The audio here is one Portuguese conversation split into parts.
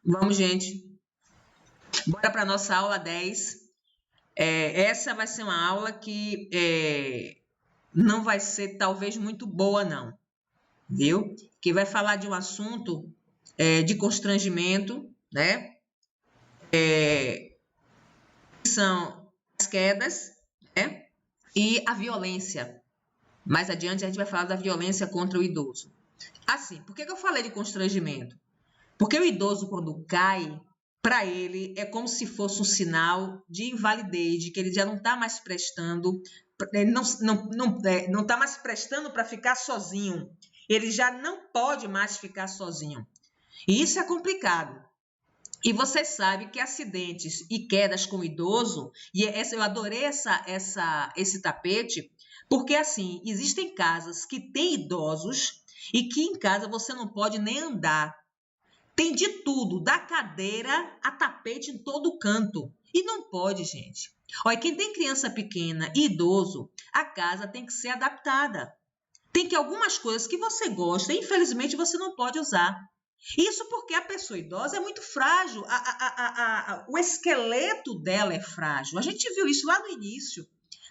Vamos, gente. Bora para a nossa aula 10. Essa vai ser uma aula que não vai ser, talvez, muito boa, não. Viu? Que vai falar de um assunto de constrangimento, né? São as quedas, né? E a violência. Mais adiante, a gente vai falar da violência contra o idoso. Assim, por que eu falei de constrangimento? Porque o idoso, quando cai, para ele é como se fosse um sinal de invalidez, de que ele já não está mais prestando, ele não está mais prestando para ficar sozinho. Ele já não pode mais ficar sozinho. E isso é complicado. E você sabe que acidentes e quedas com o idoso, e eu adorei esse tapete, porque assim, existem casas que têm idosos e que em casa você não pode nem andar. Tem de tudo, da cadeira a tapete em todo canto. E não pode, gente. Olha, quem tem criança pequena e idoso, a casa tem que ser adaptada. Tem que algumas coisas que você gosta, infelizmente você não pode usar. Isso porque a pessoa idosa é muito frágil, o esqueleto dela é frágil. A gente viu isso lá no início,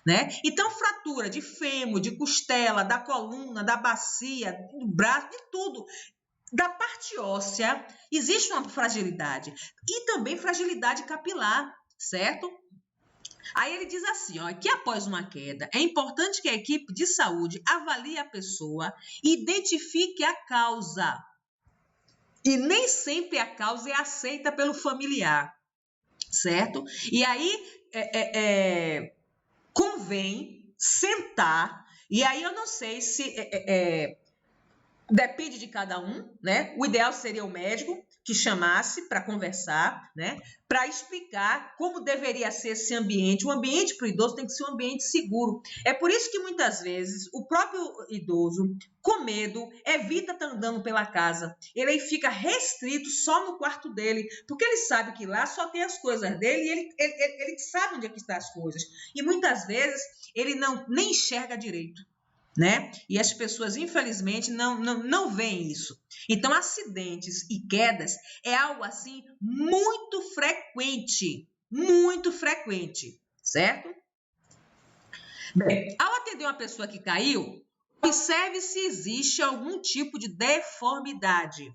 né? Então, fratura de fêmur, de costela, da coluna, da bacia, do braço, de tudo. Da parte óssea, existe uma fragilidade. E também fragilidade capilar, certo? Aí ele diz assim, ó, que após uma queda, é importante que a equipe de saúde avalie a pessoa e identifique a causa. E nem sempre a causa é aceita pelo familiar, certo? E aí convém sentar, e aí eu não sei se depende de cada um, né? O ideal seria o médico que chamasse para conversar, né? Para explicar como deveria ser esse ambiente. O ambiente para o idoso tem que ser um ambiente seguro. É por isso que muitas vezes o próprio idoso, com medo, evita estar andando pela casa. Ele fica restrito só no quarto dele, porque ele sabe que lá só tem as coisas dele e ele sabe onde é que estão as coisas. E muitas vezes ele nem enxerga direito, né? E as pessoas, infelizmente, não veem isso. Então, acidentes e quedas é algo assim muito frequente, certo? Bem, ao atender uma pessoa que caiu, observe se existe algum tipo de deformidade.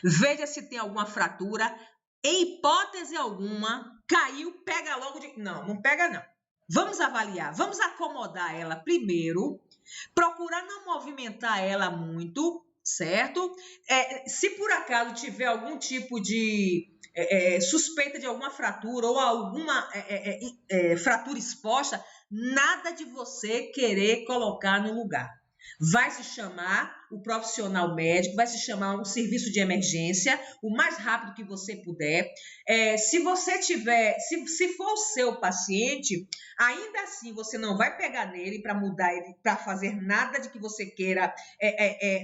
Veja se tem alguma fratura. Em hipótese alguma, caiu, pega logo de... Não pega não. Vamos avaliar, vamos acomodar ela primeiro, procurar não movimentar ela muito, certo? Se por acaso tiver algum tipo de suspeita de alguma fratura ou alguma fratura exposta, nada de você querer colocar no lugar. Vai se chamar o profissional médico, vai se chamar um serviço de emergência, o mais rápido que você puder. Se você tiver, se for o seu paciente, ainda assim você não vai pegar nele para mudar ele, para fazer nada de que você queira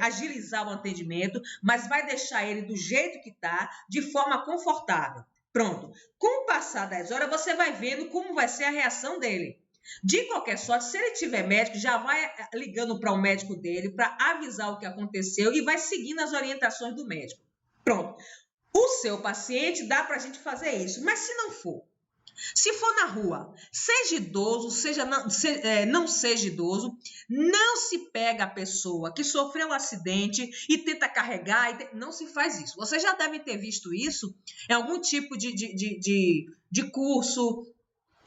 agilizar o atendimento, mas vai deixar ele do jeito que está, de forma confortável. Pronto. Com o passar das horas, você vai vendo como vai ser a reação dele. De qualquer sorte, se ele tiver médico, já vai ligando para o médico dele para avisar o que aconteceu e vai seguindo as orientações do médico. Pronto. O seu paciente, dá para a gente fazer isso. Mas se não for, se for na rua, seja idoso, não seja idoso, não se pega a pessoa que sofreu um acidente e tenta carregar, não se faz isso. Vocês já devem ter visto isso em algum tipo de curso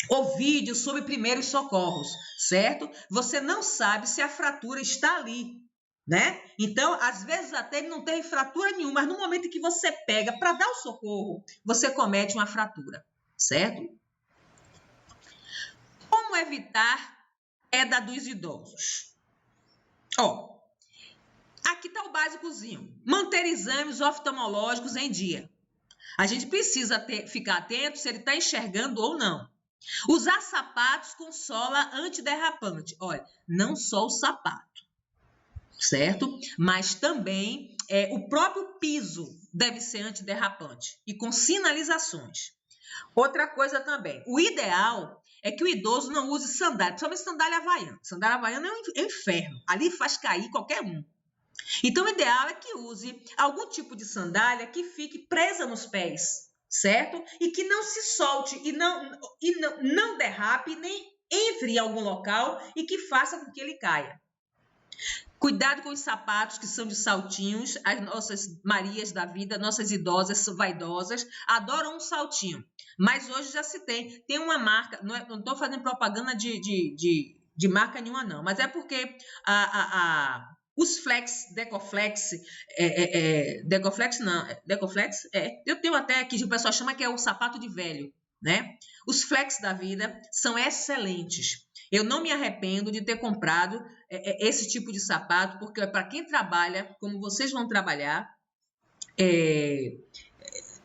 ou vídeo sobre primeiros socorros, certo? Você não sabe se a fratura está ali, né? Então, às vezes até ele não tem fratura nenhuma, mas no momento em que você pega para dar o socorro, você comete uma fratura, certo? Como evitar queda dos idosos? Aqui está o básicozinho. Manter exames oftalmológicos em dia. A gente precisa ficar atento se ele está enxergando ou não. Usar sapatos com sola antiderrapante. Olha, não só o sapato, certo? Mas também o próprio piso deve ser antiderrapante e com sinalizações. Outra coisa também, o ideal é que o idoso não use sandália, principalmente sandália havaiana. Sandália havaiana é um inferno, ali faz cair qualquer um, Então, o ideal é que use algum tipo de sandália que fique presa nos pés, certo? E que não se solte e não derrape, nem entre em algum local e que faça com que ele caia. Cuidado com os sapatos que são de saltinhos. As nossas Marias da vida, nossas idosas vaidosas, adoram um saltinho. Mas hoje já se tem. Tem uma marca, não estou fazendo propaganda de marca nenhuma, não. Mas é porque os Flex, Decoflex, Decoflex não, Decoflex, eu tenho até aqui, o pessoal chama que é o sapato de velho, né? Os Flex da vida são excelentes. Eu não me arrependo de ter comprado esse tipo de sapato, porque é para quem trabalha, como vocês vão trabalhar,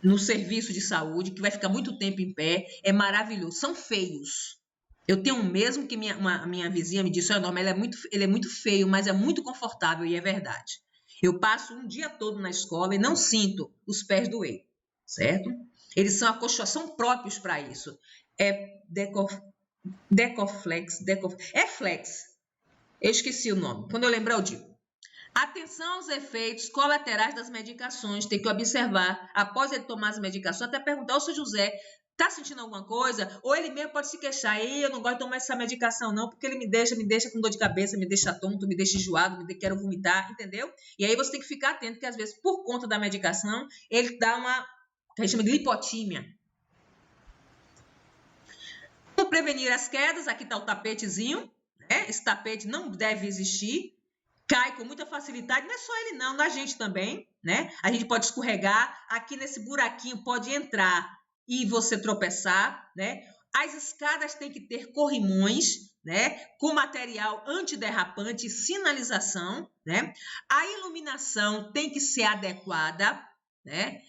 no serviço de saúde, que vai ficar muito tempo em pé, é maravilhoso. São feios. Eu tenho um mesmo que minha vizinha me disse, Norma, ele é muito feio, mas é muito confortável, e é verdade. Eu passo um dia todo na escola e não sinto os pés doer, certo? Eles são próprios para isso. Decoflex, é Flex. Eu esqueci o nome. Quando eu lembrar, eu digo. Atenção aos efeitos colaterais das medicações. Tem que observar, após ele tomar as medicações, até perguntar ao seu José, tá sentindo alguma coisa? Ou ele mesmo pode se queixar, eu não gosto de tomar essa medicação não, porque ele me deixa com dor de cabeça, me deixa tonto, me deixa enjoado, quero vomitar, entendeu? E aí você tem que ficar atento, que às vezes, por conta da medicação, ele dá uma, que a gente chama de lipotímia. Como prevenir as quedas? Aqui está o tapetezinho, né? Esse tapete não deve existir. Cai com muita facilidade, não é só ele não, a gente também, né? A gente pode escorregar, aqui nesse buraquinho pode entrar e você tropeçar, né? As escadas têm que ter corrimões, né? Com material antiderrapante e sinalização, né? A iluminação tem que ser adequada, né?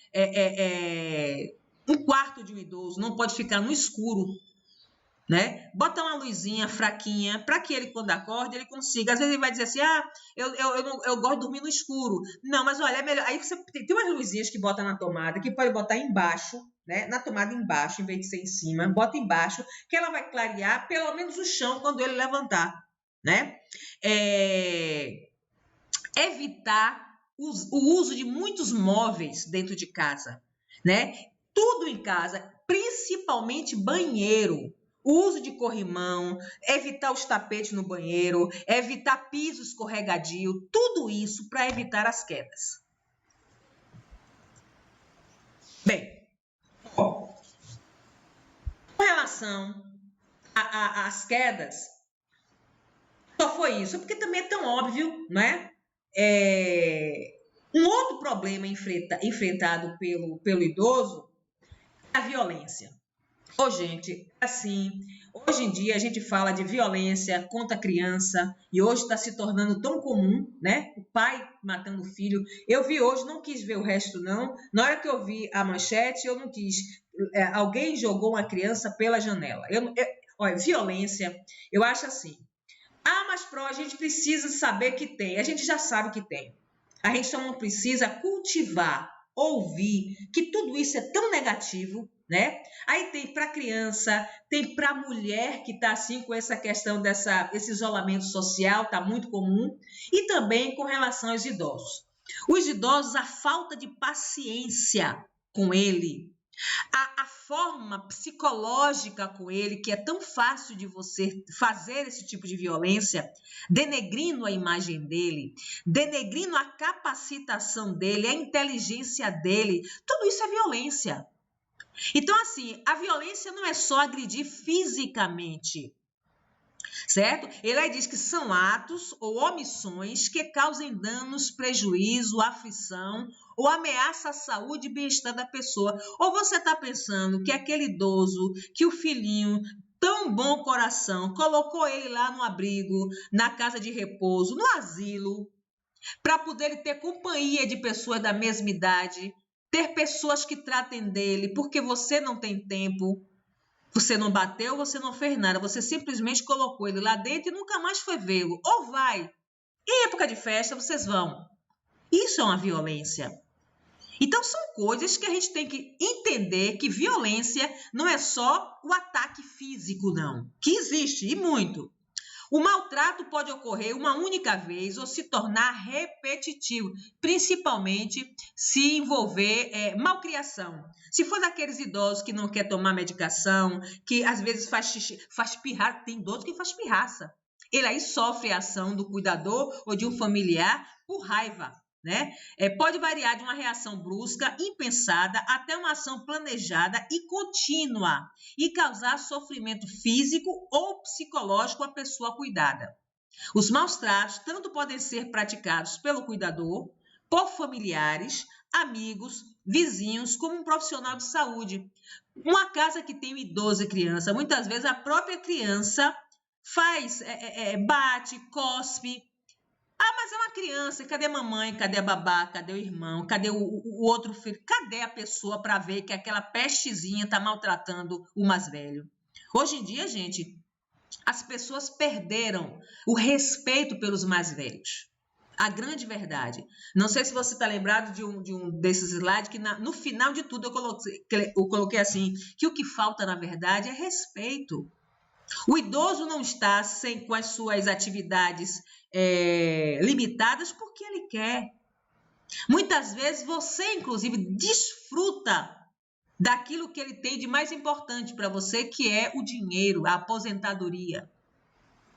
Um quarto de um idoso não pode ficar no escuro, né? Bota uma luzinha fraquinha para que ele, quando acorde, ele consiga. Às vezes ele vai dizer assim, eu gosto de dormir no escuro. Não, mas olha, é melhor. Aí você tem umas luzinhas que bota na tomada, que pode botar embaixo, né? Na tomada embaixo, em vez de ser em cima, bota embaixo, que ela vai clarear pelo menos o chão quando ele levantar, né? Evitar o uso de muitos móveis dentro de casa, né? Tudo em casa, principalmente banheiro. O uso de corrimão, evitar os tapetes no banheiro, evitar piso escorregadio, tudo isso para evitar as quedas. Bem, com relação às quedas, só foi isso, porque também é tão óbvio, né? Um outro problema enfrentado pelo idoso é a violência. Gente, assim, hoje em dia a gente fala de violência contra a criança e hoje está se tornando tão comum, né? O pai matando o filho. Eu vi hoje, não quis ver o resto não. Na hora que eu vi a manchete, eu não quis. Alguém jogou uma criança pela janela. Olha, violência, eu acho assim. Mas a gente precisa saber que tem. A gente já sabe que tem. A gente só não precisa cultivar, ouvir, que tudo isso é tão negativo, né? Aí tem para criança, tem para mulher que está assim com essa questão esse isolamento social, está muito comum, e também com relação aos idosos. Os idosos, a falta de paciência com ele, a forma psicológica com ele, que é tão fácil de você fazer esse tipo de violência, denegrindo a imagem dele, denegrindo a capacitação dele, a inteligência dele, tudo isso é violência. Então, assim, a violência não é só agredir fisicamente, certo? Ele aí diz que são atos ou omissões que causem danos, prejuízo, aflição ou ameaça à saúde e bem-estar da pessoa. Ou você está pensando que aquele idoso, que o filhinho, tão bom coração, colocou ele lá no abrigo, na casa de repouso, no asilo, para poder ter companhia de pessoas da mesma idade, ter pessoas que tratem dele, porque você não tem tempo, você não bateu, você não fez nada, você simplesmente colocou ele lá dentro e nunca mais foi vê-lo. Ou vai. Em época de festa, vocês vão. Isso é uma violência. Então, são coisas que a gente tem que entender que violência não é só o ataque físico, não. Que existe, e muito. O maltrato pode ocorrer uma única vez ou se tornar repetitivo, principalmente se envolver malcriação. Se for daqueles idosos que não quer tomar medicação, que às vezes faz pirraça, tem idoso que faz pirraça. Ele aí sofre a ação do cuidador ou de um familiar por raiva, né? Pode variar de uma reação brusca, impensada, até uma ação planejada e contínua e causar sofrimento físico ou psicológico à pessoa cuidada. Os maus tratos tanto podem ser praticados pelo cuidador, por familiares, amigos, vizinhos, como um profissional de saúde. Uma casa que tem um idoso e criança, muitas vezes a própria criança bate, cospe. Ah, mas é uma criança, cadê a mamãe, cadê a babá, cadê o irmão, cadê o outro filho? Cadê a pessoa para ver que aquela pestezinha está maltratando o mais velho? Hoje em dia, gente, as pessoas perderam o respeito pelos mais velhos. A grande verdade. Não sei se você está lembrado de um desses slides que no final de tudo eu coloquei assim, que o que falta, na verdade, é respeito. O idoso não está com as suas atividades limitadas porque ele quer. Muitas vezes você, inclusive, desfruta daquilo que ele tem de mais importante para você, que é o dinheiro, a aposentadoria,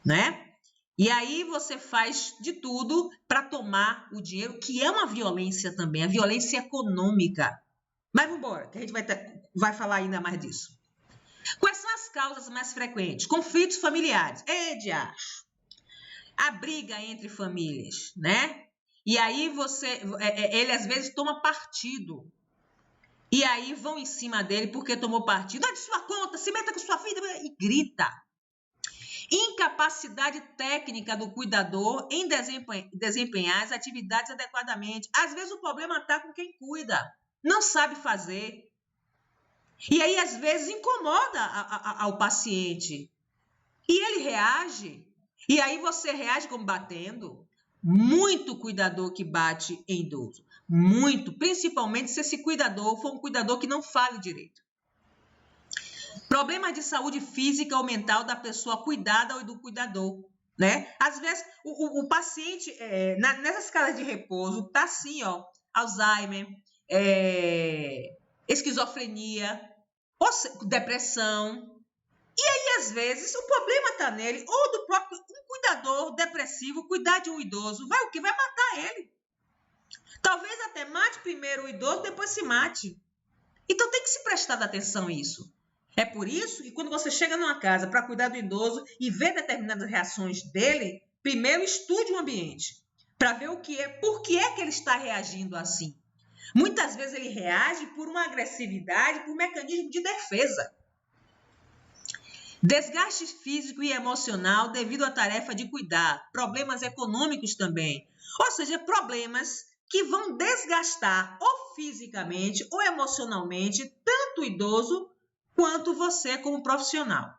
né? E aí você faz de tudo para tomar o dinheiro, que é uma violência também, a violência econômica. Mas vamos embora, que a gente vai falar ainda mais disso. Quais são as causas mais frequentes? Conflitos familiares. A briga entre famílias, né? E aí ele às vezes toma partido. E aí vão em cima dele porque tomou partido. Não é de sua conta, se meta com sua filha e grita. Incapacidade técnica do cuidador em desempenhar as atividades adequadamente. Às vezes o problema está com quem cuida, não sabe fazer. E aí, às vezes, incomoda ao paciente. E ele reage. E aí você reage como batendo. Muito cuidador que bate em idoso. Muito. Principalmente se esse cuidador for um cuidador que não fale direito. Problemas de saúde física ou mental da pessoa cuidada ou do cuidador, né? Às vezes, o paciente, nessas casas de repouso, tá assim, ó, Alzheimer, esquizofrenia, depressão. E aí, às vezes, o problema está nele, ou do próprio um cuidador depressivo cuidar de um idoso. Vai o quê? Vai matar ele. Talvez até mate primeiro o idoso, depois se mate. Então, tem que se prestar atenção a isso. É por isso que quando você chega numa casa para cuidar do idoso e ver determinadas reações dele, primeiro estude o ambiente para ver por que é que ele está reagindo assim. Muitas vezes ele reage por uma agressividade, por um mecanismo de defesa. Desgaste físico e emocional devido à tarefa de cuidar. Problemas econômicos também. Ou seja, problemas que vão desgastar ou fisicamente ou emocionalmente tanto o idoso quanto você como profissional.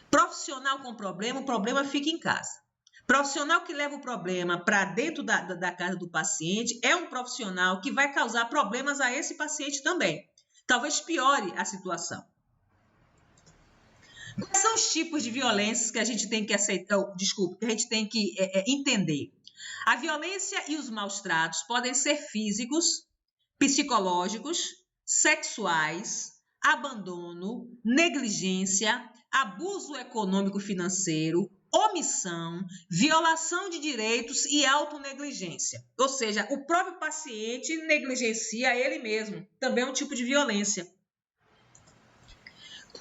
Profissional com problema, o problema fica em casa. Profissional que leva o problema para dentro da casa do paciente é um profissional que vai causar problemas a esse paciente também. Talvez piore a situação. Quais são os tipos de violências que a gente tem que que a gente tem que entender? A violência e os maus tratos podem ser físicos, psicológicos, sexuais, abandono, negligência, abuso econômico-financeiro, omissão, violação de direitos e autonegligência. Ou seja, o próprio paciente negligencia ele mesmo. Também é um tipo de violência.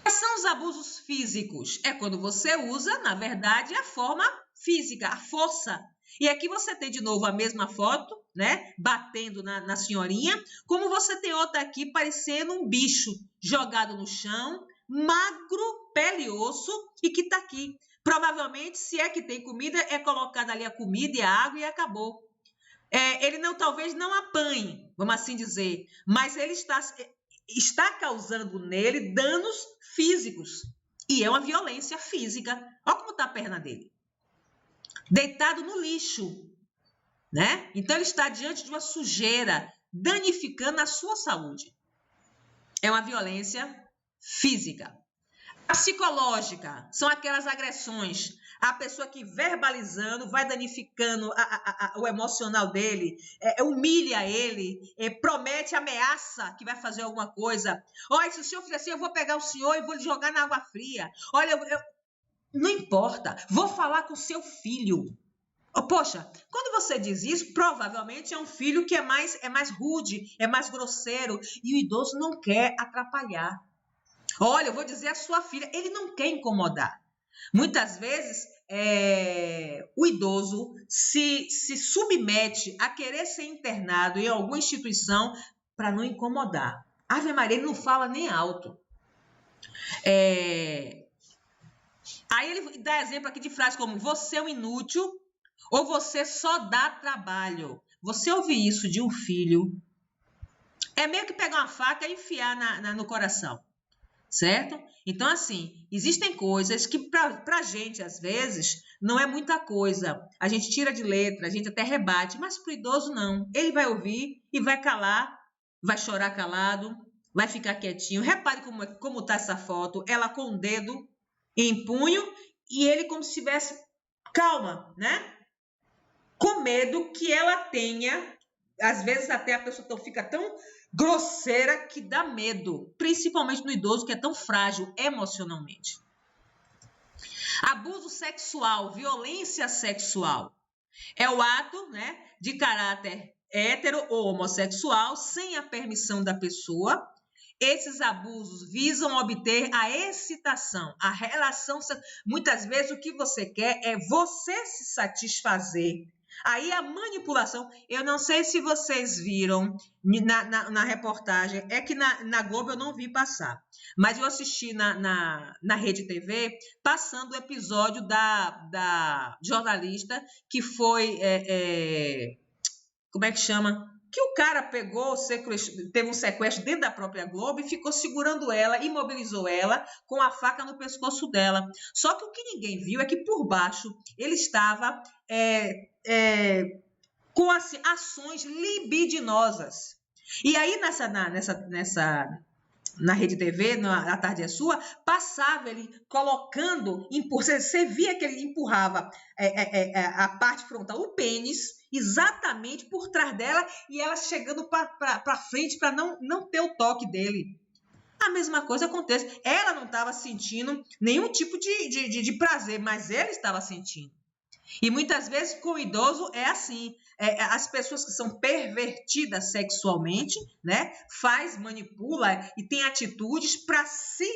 Quais são os abusos físicos? É quando você usa, na verdade, a forma física, a força. E aqui você tem de novo a mesma foto, né? Batendo na senhorinha, como você tem outra aqui parecendo um bicho jogado no chão, magro, pele e osso, e que está aqui. Provavelmente, se é que tem comida, é colocada ali a comida e a água e acabou. Ele talvez não apanhe, vamos assim dizer, mas ele está causando nele danos físicos. E é uma violência física. Olha como está a perna dele. Deitado no lixo, né? Então, ele está diante de uma sujeira, danificando a sua saúde. É uma violência física. A psicológica são aquelas agressões. A pessoa que verbalizando vai danificando o emocional dele, humilha ele, promete, ameaça que vai fazer alguma coisa. Olha, se o senhor fizer assim, eu vou pegar o senhor e vou lhe jogar na água fria. Olha, não importa, vou falar com o seu filho. Poxa, quando você diz isso, provavelmente é um filho que é mais rude, é mais grosseiro, e o idoso não quer atrapalhar. Olha, eu vou dizer a sua filha, ele não quer incomodar. Muitas vezes, o idoso se submete a querer ser internado em alguma instituição para não incomodar. Ave Maria, ele não fala nem alto. Aí ele dá exemplo aqui de frases como: você é um inútil ou você só dá trabalho. Você ouvir isso de um filho é meio que pegar uma faca e enfiar no coração. Certo? Então, assim, existem coisas que para a gente, às vezes, não é muita coisa. A gente tira de letra, a gente até rebate, mas para o idoso, não. Ele vai ouvir e vai calar, vai chorar calado, vai ficar quietinho. Repare como está essa foto, ela com o dedo em punho e ele como se estivesse calma, né? Com medo que ela tenha, às vezes até a pessoa fica tão grosseira que dá medo, principalmente no idoso que é tão frágil emocionalmente. Abuso sexual, violência sexual, é o ato, né, de caráter hétero ou homossexual sem a permissão da pessoa. Esses abusos visam obter a excitação, a relação. Muitas vezes o que você quer é você se satisfazer. Aí a manipulação, eu não sei se vocês viram na reportagem, é que na Globo eu não vi passar, mas eu assisti na Rede TV, passando o episódio da jornalista que foi, como é que chama? Que o cara pegou, teve um sequestro dentro da própria Globo e ficou segurando ela, imobilizou ela com a faca no pescoço dela. Só que o que ninguém viu é que por baixo ele estava com assim, ações libidinosas. E aí na Rede TV, na Tarde é Sua, passava ele colocando, você via que ele empurrava a parte frontal, o pênis, exatamente por trás dela, e ela chegando para frente para não ter o toque dele. A mesma coisa acontece. Ela não estava sentindo nenhum tipo de prazer, mas ele estava sentindo. E muitas vezes com o idoso é assim, as pessoas que são pervertidas sexualmente, né, manipula e tem atitudes para se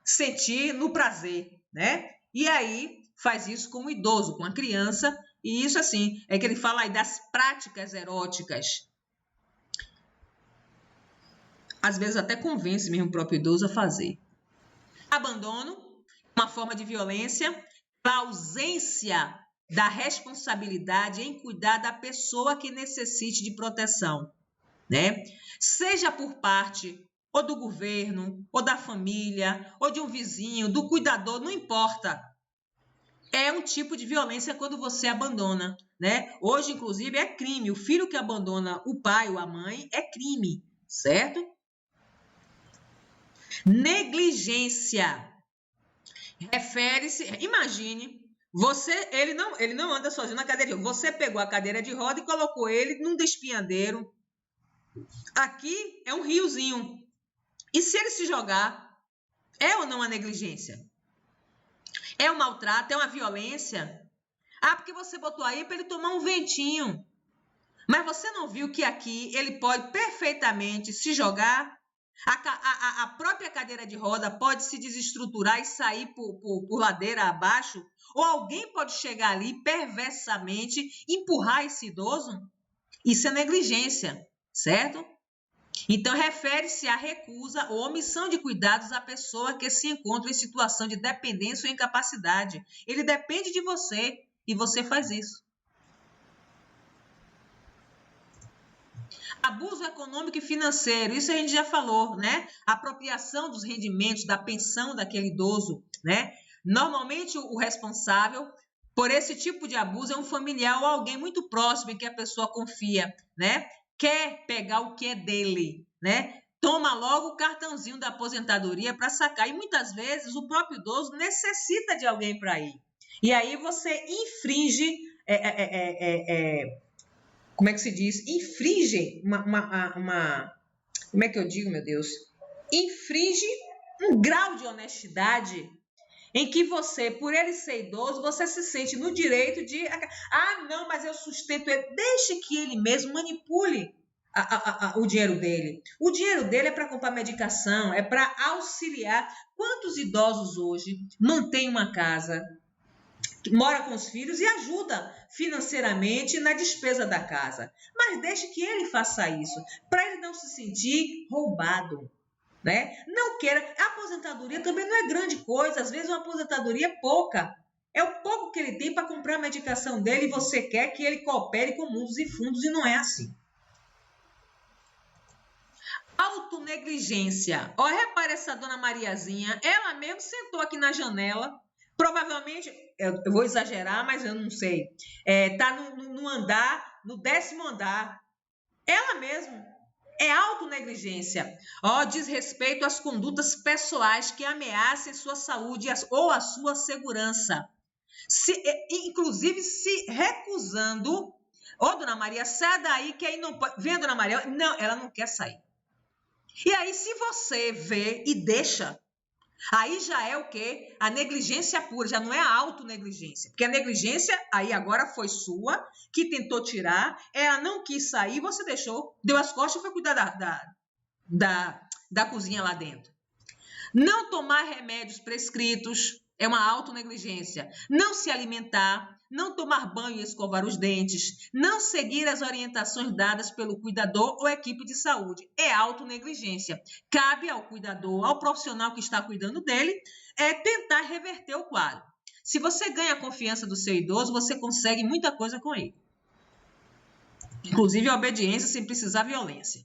sentir no prazer, né? E aí faz isso com o idoso, com a criança, e isso assim, é que ele fala aí das práticas eróticas. Às vezes até convence mesmo o próprio idoso a fazer. Abandono, uma forma de violência, a ausência da responsabilidade em cuidar da pessoa que necessite de proteção, né? Seja por parte ou do governo, ou da família, ou de um vizinho, do cuidador, não importa. É um tipo de violência quando você abandona, né? Hoje, inclusive, é crime. O filho que abandona o pai ou a mãe é crime, certo? Negligência. Refere-se, imagine, ele não anda sozinho na cadeira de roda. Você pegou a cadeira de roda e colocou ele num despinhadeiro. Aqui é um riozinho. E se ele se jogar, é ou não a negligência? É um maltrato, é uma violência? Ah, porque você botou aí para ele tomar um ventinho. Mas você não viu que aqui ele pode perfeitamente se jogar? A própria cadeira de roda pode se desestruturar e sair por ladeira abaixo? Ou alguém pode chegar ali perversamente, empurrar esse idoso? Isso é negligência, certo? Então, refere-se à recusa ou omissão de cuidados à pessoa que se encontra em situação de dependência ou incapacidade. Ele depende de você e você faz isso. Abuso econômico e financeiro, isso a gente já falou, né? Apropriação dos rendimentos, da pensão daquele idoso, né? Normalmente o responsável por esse tipo de abuso é um familiar ou alguém muito próximo em que a pessoa confia, né? Quer pegar o que é dele, né? toma logo o cartãozinho da aposentadoria para sacar. E muitas vezes o próprio idoso necessita de alguém para ir. E aí você infringe, como é que se diz? Infringe como é que eu digo, meu Deus? Infringe um grau de honestidade em que você, por ele ser idoso, você se sente no direito de... não, mas eu sustento ele. Deixe que ele mesmo manipule o dinheiro dele. O dinheiro dele é para comprar medicação, é para auxiliar. Quantos idosos hoje mantêm uma casa, mora com os filhos e ajuda financeiramente na despesa da casa? Mas deixe que ele faça isso, para ele não se sentir roubado. Né? Não queira. A aposentadoria também não é grande coisa, às vezes uma aposentadoria é pouca. É o pouco que ele tem para comprar a medicação dele e você quer que ele coopere com mundos e fundos e não é assim. Autonegligência. Repare essa dona Mariazinha, ela mesmo sentou aqui na janela, provavelmente, eu vou exagerar, mas eu não sei, tá no andar, no 10º andar. Ela mesmo. É autonegligência. Diz respeito às condutas pessoais que ameacem sua saúde ou a sua segurança. Inclusive se recusando. Dona Maria, sai daí que aí não pode. Vem, Dona Maria. Não, ela não quer sair. E aí, se você vê e deixa, aí já é o quê? A negligência pura, já não é a autonegligência. Porque a negligência, aí agora foi sua, que tentou tirar, ela não quis sair, você deixou, deu as costas e foi cuidar da cozinha lá dentro. Não tomar remédios prescritos é uma autonegligência. Não se alimentar, não tomar banho e escovar os dentes, não seguir as orientações dadas pelo cuidador ou equipe de saúde. É autonegligência. Cabe ao cuidador, ao profissional que está cuidando dele, tentar reverter o quadro. Se você ganha a confiança do seu idoso, você consegue muita coisa com ele. Inclusive a obediência sem precisar violência.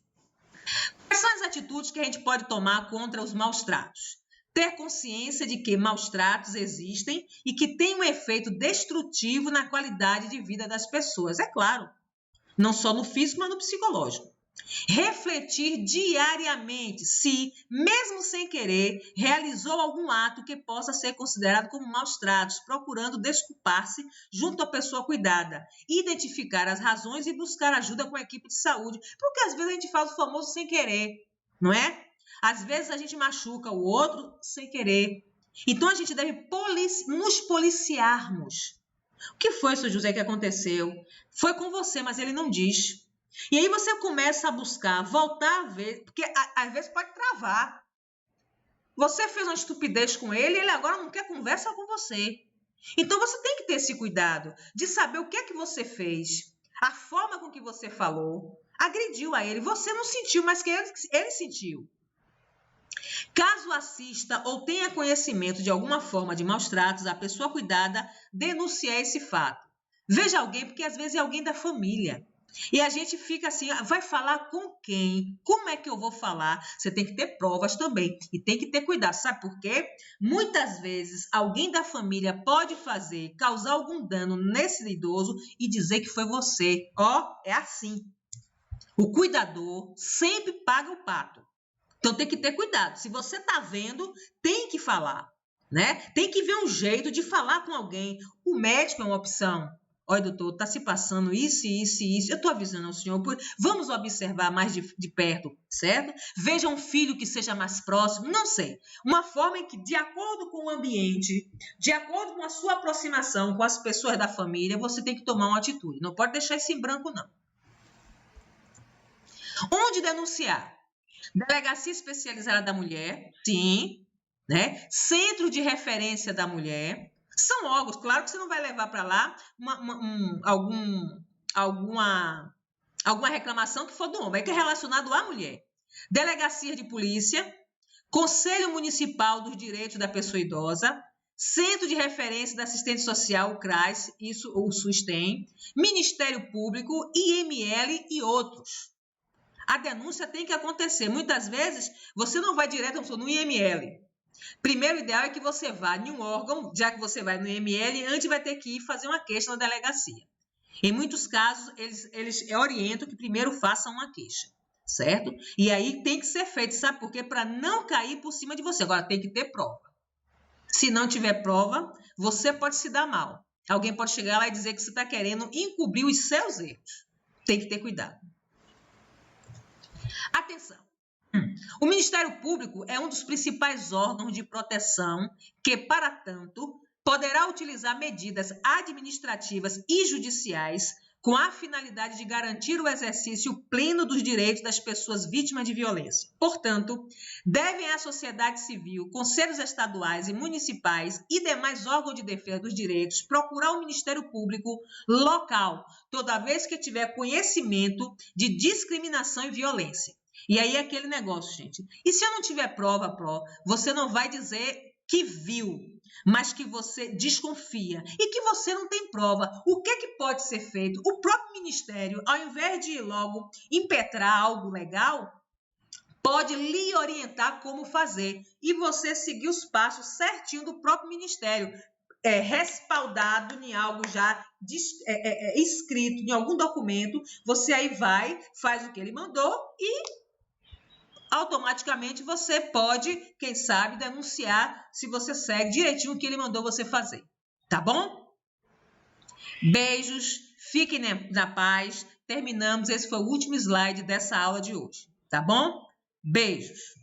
Quais são as atitudes que a gente pode tomar contra os maus tratos? Ter consciência de que maus tratos existem e que tem um efeito destrutivo na qualidade de vida das pessoas. É claro, não só no físico, mas no psicológico. Refletir diariamente se, mesmo sem querer, realizou algum ato que possa ser considerado como maus tratos, procurando desculpar-se junto à pessoa cuidada, identificar as razões e buscar ajuda com a equipe de saúde, porque às vezes a gente faz o famoso sem querer, não é? Às vezes a gente machuca o outro sem querer. Então a gente deve nos policiarmos. O que foi, seu José, que aconteceu? Foi com você, mas ele não diz. E aí você começa a buscar, voltar a ver, porque às vezes pode travar. Você fez uma estupidez com ele e ele agora não quer conversa com você. Então você tem que ter esse cuidado de saber o que é que você fez, a forma com que você falou, agrediu a ele. Você não sentiu, mas que ele sentiu. Caso assista ou tenha conhecimento de alguma forma de maus tratos, a pessoa cuidada denunciar esse fato. Veja alguém, porque às vezes é alguém da família. E a gente fica assim, vai falar com quem? Como é que eu vou falar? Você tem que ter provas também e tem que ter cuidado. Sabe por quê? Muitas vezes alguém da família pode causar algum dano nesse idoso e dizer que foi você. É assim. O cuidador sempre paga o pato. Então tem que ter cuidado. Se você está vendo, tem que falar, né? Tem que ver um jeito de falar com alguém. O médico é uma opção. Olha, doutor, está se passando isso. Eu estou avisando ao senhor. Vamos observar mais de perto, certo? Veja um filho que seja mais próximo, não sei. Uma forma em que, de acordo com o ambiente, de acordo com a sua aproximação com as pessoas da família, você tem que tomar uma atitude. Não pode deixar isso em branco, não. Onde denunciar? Delegacia Especializada da Mulher, sim, né? Centro de Referência da Mulher. São órgãos, claro que você não vai levar para lá alguma reclamação que for do homem, é que é relacionado à mulher. Delegacia de Polícia, Conselho Municipal dos Direitos da Pessoa Idosa, Centro de Referência da Assistente Social, o CRAS, isso o SUS tem, Ministério Público, IML e outros. A denúncia tem que acontecer. Muitas vezes, você não vai direto no IML. Primeiro, o ideal é que você vá em um órgão, já que você vai no IML, antes vai ter que ir fazer uma queixa na delegacia. Em muitos casos, eles orientam que primeiro façam uma queixa. certo? E aí tem que ser feito, sabe por quê? Para não cair por cima de você. Agora, tem que ter prova. Se não tiver prova, você pode se dar mal. Alguém pode chegar lá e dizer que você está querendo encobrir os seus erros. Tem que ter cuidado. Atenção! O Ministério Público é um dos principais órgãos de proteção que, para tanto, poderá utilizar medidas administrativas e judiciais com a finalidade de garantir o exercício pleno dos direitos das pessoas vítimas de violência. Portanto, devem a sociedade civil, conselhos estaduais e municipais e demais órgãos de defesa dos direitos procurar o Ministério Público local, toda vez que tiver conhecimento de discriminação e violência. E aí é aquele negócio, gente. E se eu não tiver prova, você não vai dizer que viu, mas que você desconfia e que você não tem prova. O que pode ser feito? O próprio Ministério, ao invés de ir logo impetrar algo legal, pode lhe orientar como fazer e você seguir os passos certinho do próprio Ministério, respaldado em algo já escrito, em algum documento. Você aí vai, faz o que ele mandou e automaticamente você pode, quem sabe, denunciar se você segue direitinho o que ele mandou você fazer. Tá bom? Beijos, fiquem na paz. Terminamos, esse foi o último slide dessa aula de hoje. Tá bom? Beijos.